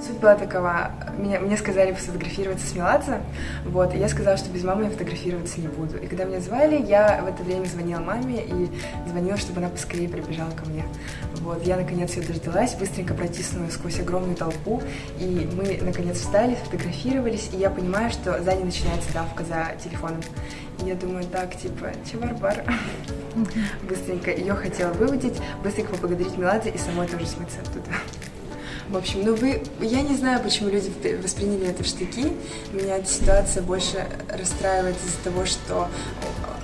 Суть была такова, мне сказали фотографироваться с Меладзе, вот, и я сказала, что без мамы я фотографироваться не буду. И когда меня звали, я в это время звонила маме и звонила, чтобы она поскорее прибежала ко мне. Вот, я наконец ее дождалась, быстренько протиснула сквозь огромную толпу, и мы наконец встали, сфотографировались, и я понимаю, что сзади начинается давка за телефоном. И я думаю, так, типа, чевар-бар. Быстренько ее хотела выводить, быстренько поблагодарить Меладзе и самой тоже смыться оттуда. В общем, я не знаю, почему люди восприняли это в штыки. Меня эта ситуация больше расстраивает из-за того, что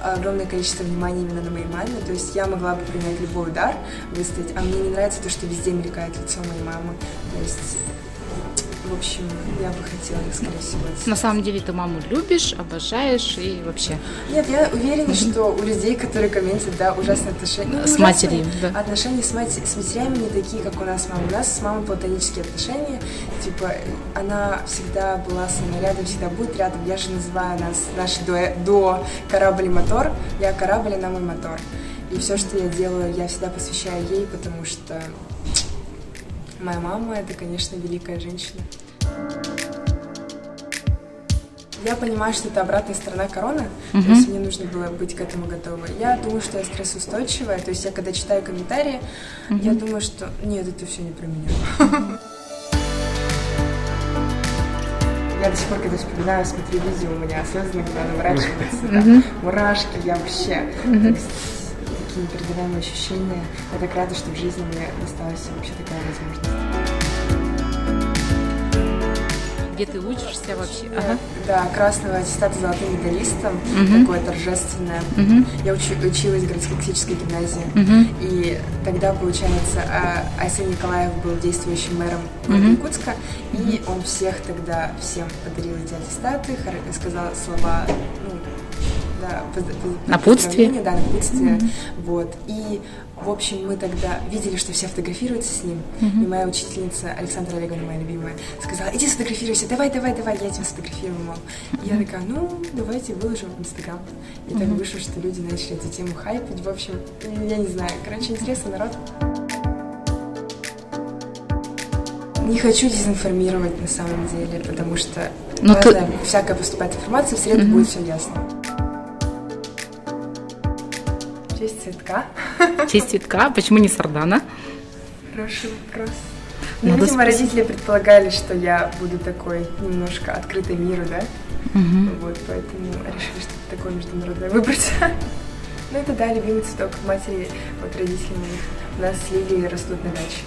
огромное количество внимания именно на моей маме. То есть я могла бы принять любой удар, выстоять, а мне не нравится то, что везде мелькает лицо моей мамы. То есть, в общем, я бы хотела, скорее всего, это... На самом деле ты маму любишь, обожаешь и вообще. Нет, я уверена, что у людей, которые комментят, да, ужасные отношения. С матерью, да. Отношения с матерями не такие, как у нас с мамой. У нас с мамой платонические отношения. Типа, она всегда была со мной рядом, всегда будет рядом. Я же называю наш дуо корабль и мотор. Я корабль, она мой мотор. И все, что я делаю, я всегда посвящаю ей, потому что моя мама — это, конечно, великая женщина. Я понимаю, что это обратная сторона короны, то есть мне нужно было быть к этому готовой. Я думаю, что я стрессоустойчивая, то есть я когда читаю комментарии, я думаю, что нет, это все не про меня. Я до сих пор, когда вспоминаю, смотрю видео, у меня слезы иногда наворачиваются, мурашки, я вообще... Такие непередаваемые ощущения. Я так рада, что в жизни мне досталась вообще такая возможность. Где ты учишься вообще? Да, красного аттестата золотым медалистом, такое торжественное. Я училась в городской классической гимназии. И тогда, получается, Арсений Николаев был действующим мэром Якутска, и он всем подарил эти аттестаты, сказал слова, напутствие. Да, напутствие. Вот. И, в общем, мы тогда видели, что все фотографируются с ним. И моя учительница, Александра Олеговна, моя любимая, сказала: иди сфотографируйся, давай, я тебя сфотографирую, мол. И я такая, давайте выложим в Инстаграм. И так вышло, что люди начали эту тему хайпить. В общем, я не знаю, интересный народ. Не хочу дезинформировать на самом деле, потому что всякая поступает информация, в среду будет все ясно. Честь цветка. Честь цветка. Почему не Сардана? Хороший вопрос. Видимо, родители предполагали, что я буду такой немножко открытой миру, да? Вот, поэтому решили, что это такое международное выбрать. Это, да, любимый цветок матери, вот родители моих. У нас с Лилией растут на даче.